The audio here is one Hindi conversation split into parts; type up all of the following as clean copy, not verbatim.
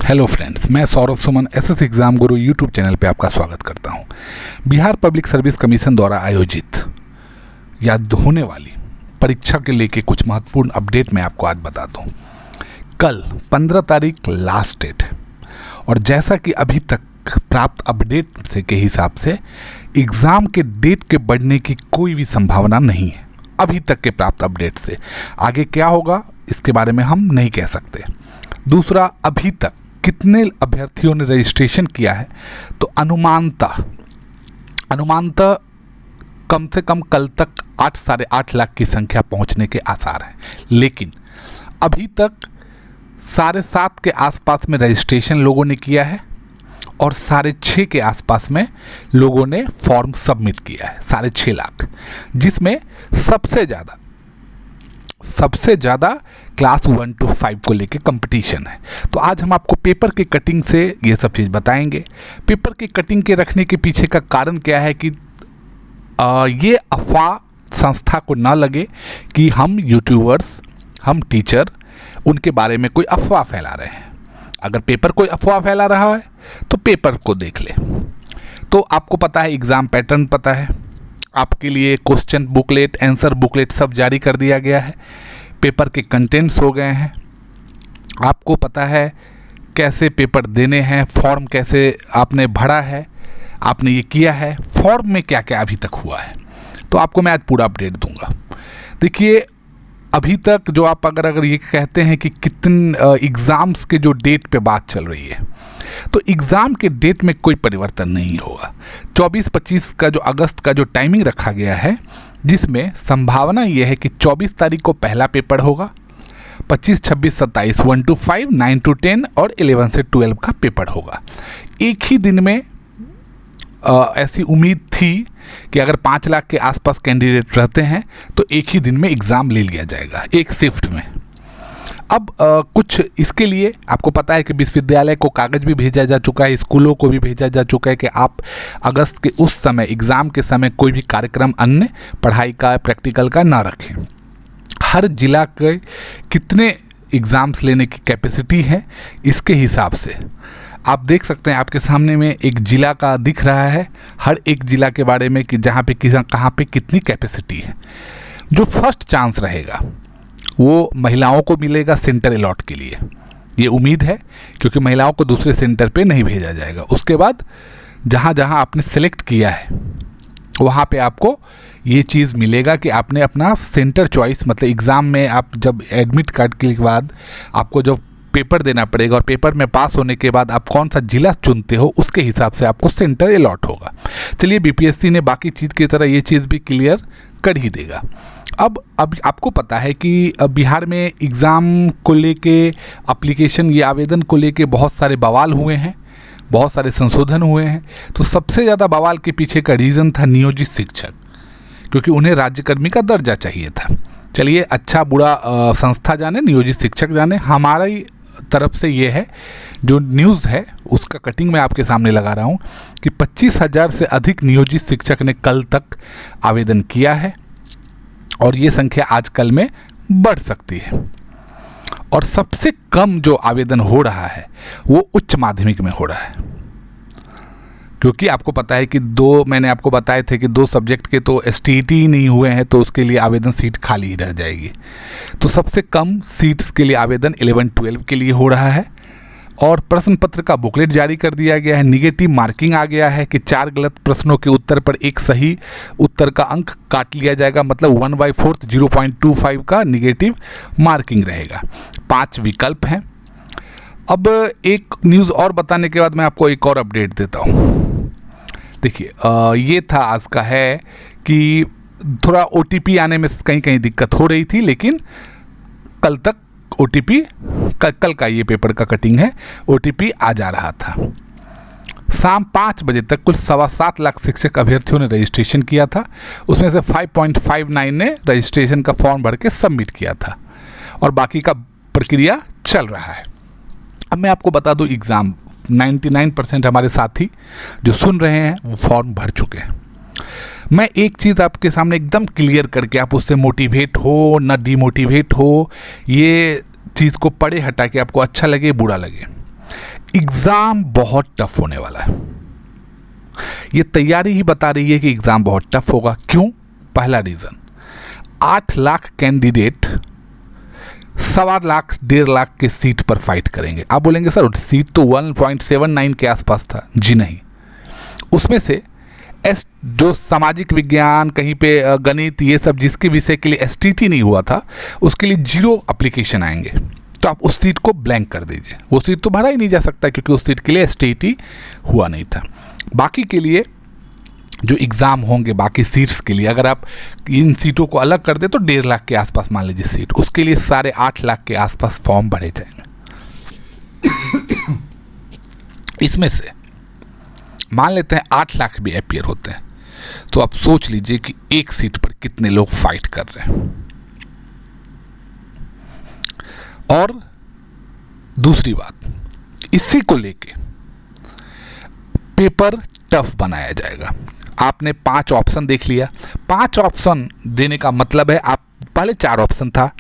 हेलो फ्रेंड्स, मैं सौरभ सुमन एसएस एग्जाम गुरु यूट्यूब चैनल पे आपका स्वागत करता हूं। बिहार पब्लिक सर्विस कमीशन द्वारा आयोजित या होने वाली परीक्षा के लेके कुछ महत्वपूर्ण अपडेट मैं आपको आज बता दूं। कल 15 तारीख लास्ट डेट है और जैसा कि अभी तक प्राप्त अपडेट से के हिसाब से एग्ज़ाम के डेट के बढ़ने की कोई भी संभावना नहीं है। अभी तक के प्राप्त अपडेट से आगे क्या होगा इसके बारे में हम नहीं कह सकते। दूसरा, अभी तक कितने अभ्यर्थियों ने रजिस्ट्रेशन किया है तो अनुमानतः कम से कम कल तक 8-8.5 लाख की संख्या पहुंचने के आसार हैं। लेकिन अभी तक 7.5 के आसपास में रजिस्ट्रेशन लोगों ने किया है और 6.5 के आसपास में लोगों ने फॉर्म सबमिट किया है, 6.5 लाख, जिसमें सबसे ज़्यादा क्लास 1 to 5 को लेके कंपटीशन है। तो आज हम आपको पेपर के कटिंग से ये सब चीज़ बताएंगे। पेपर के कटिंग के रखने के पीछे का कारण क्या है कि ये अफवाह संस्था को ना लगे कि हम यूट्यूबर्स, हम टीचर उनके बारे में कोई अफवाह फैला रहे हैं। अगर पेपर कोई अफवाह फैला रहा है तो पेपर को देख ले। तो आपको पता है, एग्ज़ाम पैटर्न पता है, आपके लिए क्वेश्चन बुकलेट, आंसर बुकलेट सब जारी कर दिया गया है। पेपर के कंटेंट्स हो गए हैं, आपको पता है कैसे पेपर देने हैं, फॉर्म कैसे आपने भरा है, आपने ये किया है, फॉर्म में क्या क्या अभी तक हुआ है, तो आपको मैं आज पूरा अपडेट दूंगा। देखिए, अभी तक जो आप अगर ये कहते हैं कि कितने एग्ज़ाम्स के जो डेट पे बात चल रही है, तो एग्ज़ाम के डेट में कोई परिवर्तन नहीं होगा। 24-25 का जो अगस्त का जो टाइमिंग रखा गया है, जिसमें संभावना ये है कि 24 तारीख को पहला पेपर होगा, 25, 26, 27 1 to 5, 9 to 10 और 11 से 12 का पेपर होगा। एक ही दिन में ऐसी उम्मीद थी कि अगर 5 लाख के आसपास कैंडिडेट रहते हैं तो एक ही दिन में एग्ज़ाम ले लिया जाएगा, एक शिफ्ट में। अब कुछ इसके लिए आपको पता है कि विश्वविद्यालय को कागज़ भी भेजा जा चुका है, स्कूलों को भी भेजा जा चुका है कि आप अगस्त के उस समय, एग्ज़ाम के समय, कोई भी कार्यक्रम अन्य पढ़ाई का, प्रैक्टिकल का ना रखें। हर जिला के कितने एग्ज़ाम्स लेने की कैपेसिटी है, इसके हिसाब से आप देख सकते हैं। आपके सामने में एक ज़िला का दिख रहा है, हर एक ज़िला के बारे में कि जहाँ पे कहाँ पे कितनी कैपेसिटी है। जो फर्स्ट चांस रहेगा वो महिलाओं को मिलेगा सेंटर अलॉट के लिए, ये उम्मीद है, क्योंकि महिलाओं को दूसरे सेंटर पे नहीं भेजा जाएगा। उसके बाद जहाँ जहाँ आपने सेलेक्ट किया है वहाँ पे आपको ये चीज़ मिलेगा कि आपने अपना सेंटर चॉइस, मतलब एग्ज़ाम में आप जब एडमिट कार्ड के बाद आपको जब पेपर देना पड़ेगा और पेपर में पास होने के बाद आप कौन सा जिला चुनते हो उसके हिसाब से आपको सेंटर अलॉट होगा। चलिए, बीपीएससी ने बाकी चीज़ की तरह ये चीज़ भी क्लियर कर ही देगा। अब आपको पता है कि बिहार में एग्ज़ाम को लेके एप्लीकेशन, ये आवेदन को लेके बहुत सारे बवाल हुए हैं, बहुत सारे संशोधन हुए हैं। तो सबसे ज़्यादा बवाल के पीछे का रीज़न था नियोजित शिक्षक, क्योंकि उन्हें राज्यकर्मी का दर्जा चाहिए था। चलिए, अच्छा बुरा संस्था जाने, नियोजित शिक्षक जाने, हमारी तरफ से ये है जो न्यूज़ है उसका कटिंग मैं आपके सामने लगा रहा हूँ कि 25,000 से अधिक नियोजित शिक्षक ने कल तक आवेदन किया है और ये संख्या आजकल में बढ़ सकती है। और सबसे कम जो आवेदन हो रहा है वो उच्च माध्यमिक में हो रहा है, क्योंकि आपको पता है कि मैंने आपको बताए थे कि 2 सब्जेक्ट के तो STET ही नहीं हुए हैं, तो उसके लिए आवेदन सीट खाली ही रह जाएगी। तो सबसे कम सीट्स के लिए आवेदन 11-12 के लिए हो रहा है और प्रश्न पत्र का बुकलेट जारी कर दिया गया है। निगेटिव मार्किंग आ गया है कि 4 गलत प्रश्नों के उत्तर पर एक सही उत्तर का अंक काट लिया जाएगा, मतलब 1/4 0.25 का निगेटिव मार्किंग रहेगा। 5 विकल्प हैं। अब एक न्यूज़ और बताने के बाद मैं आपको एक और अपडेट देता हूँ। देखिए, ये था आज का है कि थोड़ा OTP आने में कहीं दिक्कत हो रही थी, लेकिन कल तक OTP कल का ये पेपर का कटिंग है, OTP आ जा रहा था। शाम 5 बजे तक कुल 7.25 लाख शिक्षक अभ्यर्थियों ने रजिस्ट्रेशन किया था। उसमें से 5.59 ने रजिस्ट्रेशन का फॉर्म भर के सबमिट किया था और बाकी का प्रक्रिया चल रहा है। अब मैं आपको बता दूं, एग्ज़ाम 99% हमारे साथी जो सुन रहे हैं वो फॉर्म भर चुके हैं। मैं एक चीज़ आपके सामने एकदम क्लियर करके आप उससे मोटिवेट हो ना डिमोटिवेट हो, ये चीज़ को पड़े हटा के आपको अच्छा लगे बुरा लगे, एग्ज़ाम बहुत टफ होने वाला है। ये तैयारी ही बता रही है कि एग्ज़ाम बहुत टफ होगा। क्यों? पहला रीज़न, 8 लाख कैंडिडेट 1.25 लाख 1.5 लाख के सीट पर फाइट करेंगे। आप बोलेंगे सर सीट तो 1.79 के आसपास था। जी नहीं, उसमें से जो सामाजिक विज्ञान, कहीं पे गणित, ये सब जिसके विषय के लिए एसटीटी नहीं हुआ था उसके लिए 0 एप्लीकेशन आएंगे। तो आप उस सीट को ब्लैंक कर दीजिए। वो सीट तो भरा ही नहीं जा सकता क्योंकि उस सीट के लिए एसटीटी हुआ नहीं था। बाकी के लिए जो एग्ज़ाम होंगे, बाकी सीट्स के लिए अगर आप इन सीटों को अलग कर दे तो 1.5 लाख के आसपास मान लीजिए सीट, उसके लिए 8.5 लाख के आसपास फॉर्म भरे जाएंगे। इसमें से मान लेते हैं 8 लाख भी अपीयर होते हैं, तो आप सोच लीजिए कि एक सीट पर कितने लोग फाइट कर रहे हैं। और दूसरी बात, इसी को लेके पेपर टफ बनाया जाएगा। आपने 5 ऑप्शन देख लिया। 5 ऑप्शन देने का मतलब है आप पहले 4 ऑप्शन था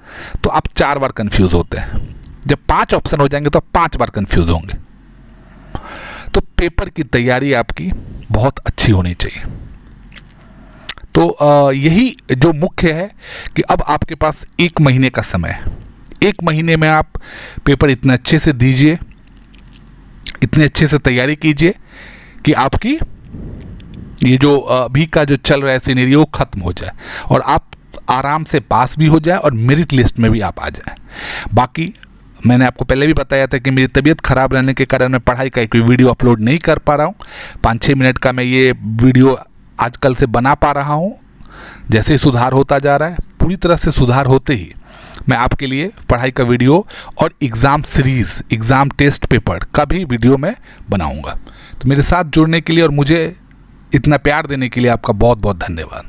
तो आप 4 बार कंफ्यूज होते हैं। जब 5 ऑप्शन हो जाएंगे तो आप 5 बार कंफ्यूज होंगे। तो पेपर की तैयारी आपकी बहुत अच्छी होनी चाहिए। तो यही जो मुख्य है कि अब आपके पास 1 महीने का समय है। 1 महीने में आप पेपर इतने अच्छे से दीजिए, इतने अच्छे से तैयारी कीजिए कि आपकी ये जो अभी का जो चल रहा है सिनेरियो खत्म हो जाए और आप आराम से पास भी हो जाए और मेरिट लिस्ट में भी आप आ जाए। बाकी मैंने आपको पहले भी बताया था कि मेरी तबीयत ख़राब रहने के कारण मैं पढ़ाई का कोई वीडियो अपलोड नहीं कर पा रहा हूँ। 5-6 मिनट का मैं ये वीडियो आजकल से बना पा रहा हूँ। जैसे ही सुधार होता जा रहा है, पूरी तरह से सुधार होते ही मैं आपके लिए पढ़ाई का वीडियो और exam series, exam test paper का भी वीडियो मैं बनाऊँगा। तो मेरे साथ जुड़ने के लिए और मुझे इतना प्यार देने के लिए आपका बहुत बहुत धन्यवाद।